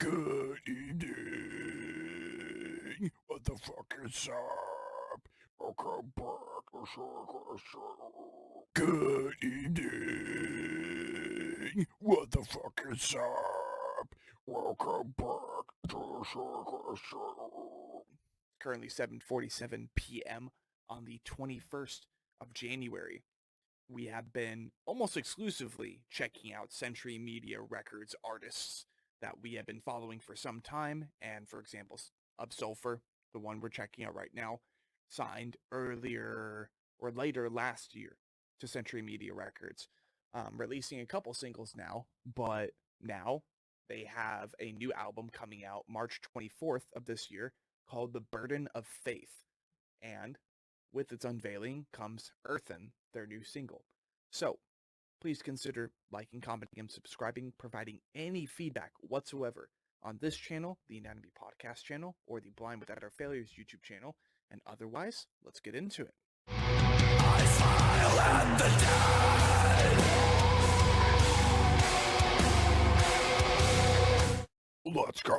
Good evening. What the fuck is up? Welcome back to Circle. Good evening. What the fuck is up? Welcome back to Circle. Currently 7:47 p.m. on the 21st of January. We have been almost exclusively checking out Century Media Records artists that we have been following for some time, and for example, of Sulfur, the one we're checking out right now, signed earlier or later last year to Century Media Records, releasing a couple singles now, but now they have a new album coming out March 24th of this year called The Burden of Faith, and with its unveiling comes Earthen, their new single. So, please consider liking, commenting, and subscribing, providing any feedback whatsoever on this channel, the Anatomy Podcast channel, or the Blind Without Our Failures YouTube channel. And otherwise, let's get into it. I smile at the dead. Let's go.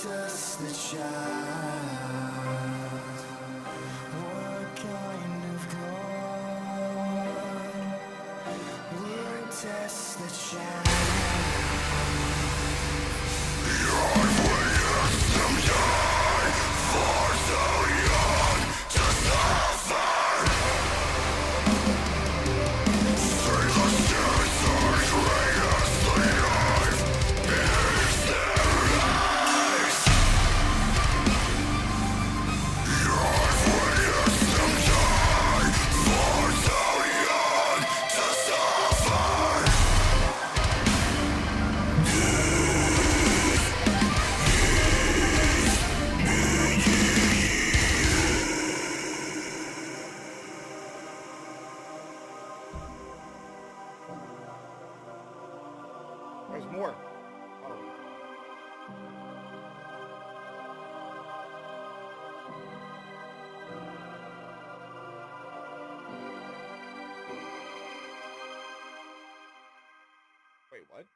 test the child. What kind of God would test the child? There's more. Oh. Wait, what?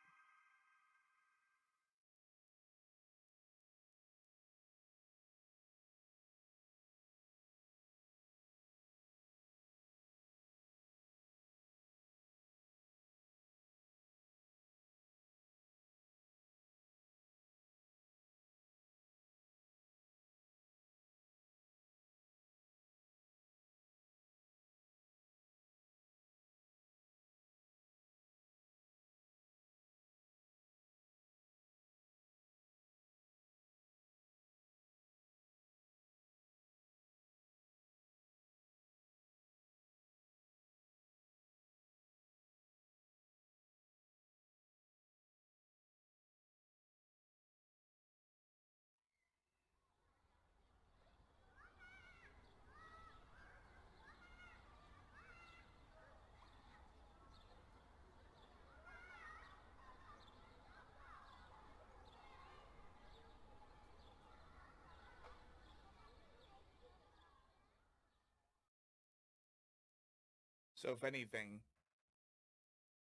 So if anything,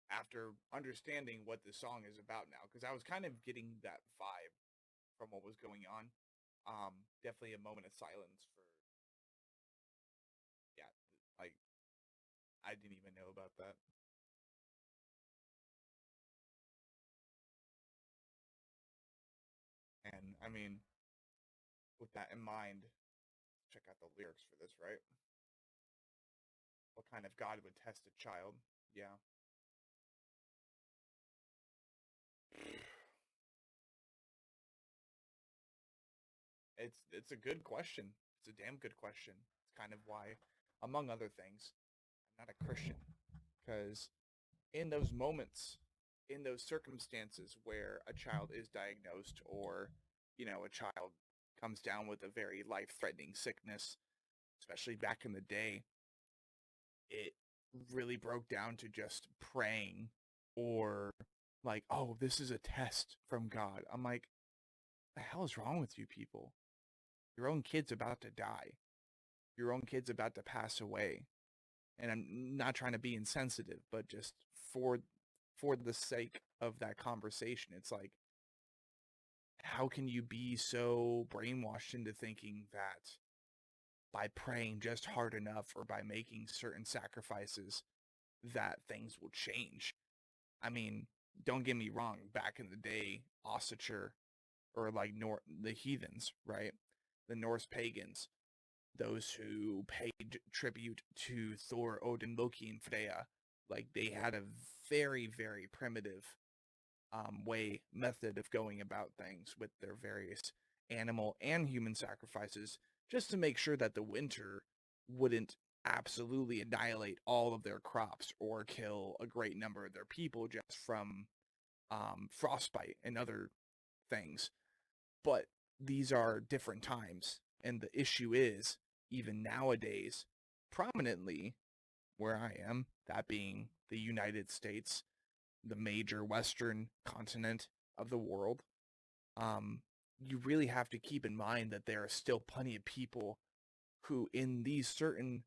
after understanding what this song is about now, because I was kind of getting that vibe from what was going on, definitely a moment of silence for, yeah, like, I didn't even know about that. And, I mean, with that in mind, check out the lyrics for this, right? What kind of God would test a child? Yeah. It's a good question. It's a damn good question. It's kind of why, among other things, I'm not a Christian. Because in those moments, in those circumstances where a child is diagnosed or, a child comes down with a very life-threatening sickness, especially back in the day, it really broke down to just praying or like, oh, this is a test from God. I'm like, the hell is wrong with you people? Your own kid's about to die. Your own kid's about to pass away. And I'm not trying to be insensitive, but just for the sake of that conversation, it's like, how can you be so brainwashed into thinking that by praying just hard enough or by making certain sacrifices that things will change? I mean, don't get me wrong, back in the day, Ossature, or like the heathens, right? The Norse pagans, those who paid tribute to Thor, Odin, Loki, and Freya, like they had a very, very primitive method of going about things with their various animal and human sacrifices, just to make sure that the winter wouldn't absolutely annihilate all of their crops or kill a great number of their people just from frostbite and other things. But these are different times, and the issue is, even nowadays, prominently where I am, that being the United States, the major Western continent of the world, you really have to keep in mind that there are still plenty of people who, in these certain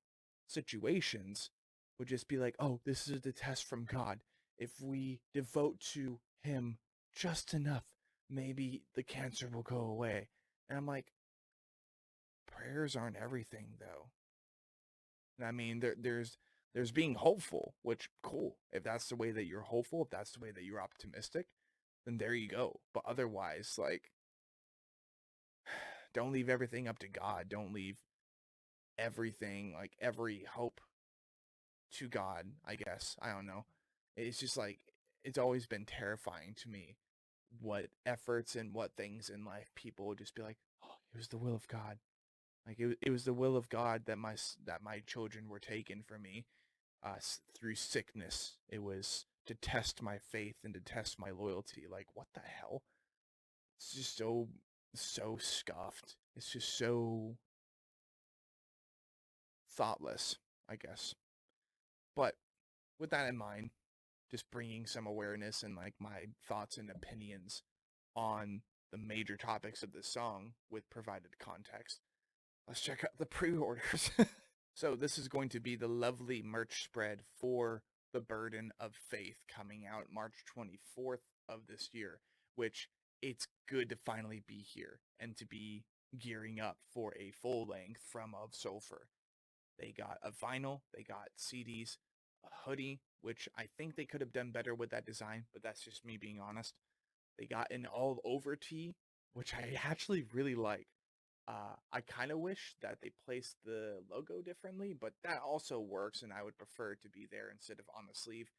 situations, would just be like, oh, this is the test from God. If we devote to Him just enough, maybe the cancer will go away. And I'm like, prayers aren't everything, though. I mean, there's being hopeful, which cool. If that's the way that you're hopeful, if that's the way that you're optimistic, then there you go. But otherwise, like, don't leave everything up to God. Don't leave everything, like every hope to God, I guess. I don't know. It's just like, it's always been terrifying to me what efforts and what things in life people would just be like, oh, it was the will of God. Like it was the will of God that my children were taken from me through sickness. It was to test my faith and to test my loyalty. Like, what the hell? It's just so scuffed. It's just so thoughtless, I guess. But with that in mind, just bringing some awareness and like my thoughts and opinions on the major topics of this song with provided context, let's check out the pre-orders. So this is going to be the lovely merch spread for The Burden of Faith coming out March 24th of this year, which it's good to finally be here and to be gearing up for a full length from Of Sulfur. They got a vinyl, they got CDs, a hoodie, which I think they could have done better with that design, but that's just me being honest. They got an all over tee, which I actually really like. I kind of wish that they placed the logo differently, but that also works, and I would prefer it to be there instead of on the sleeve.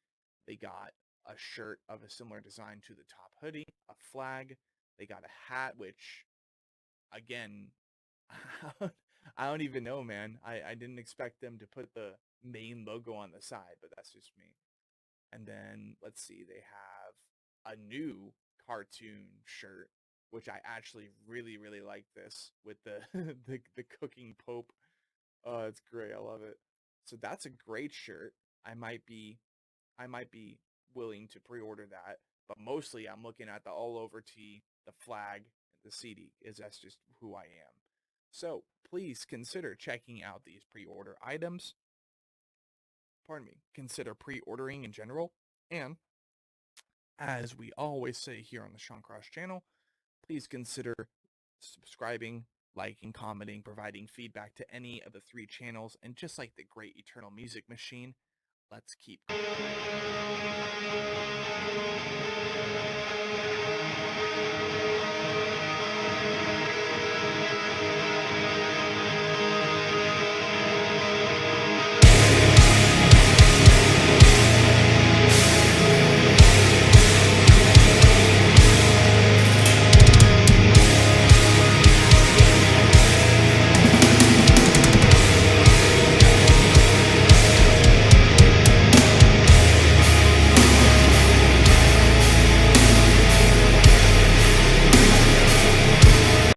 They got a shirt of a similar design to the top hoodie, a flag. They got a hat, which, again, I don't even know, man. I didn't expect them to put the main logo on the side, but that's just me. And then, let's see, they have a new cartoon shirt, which I actually really, really like this with the the cooking pope. Oh, it's great. I love it. So that's a great shirt. I might be I might be willing to pre-order that, but mostly I'm looking at the all over tee, the flag, and the CD, is that's just who I am. So please consider checking out these pre-order items. Pardon me. Consider pre-ordering in general, and as we always say here on the Sean Cross channel, please consider subscribing, liking, commenting, providing feedback to any of the three channels, and just like the great Eternal Music Machine, let's keep going.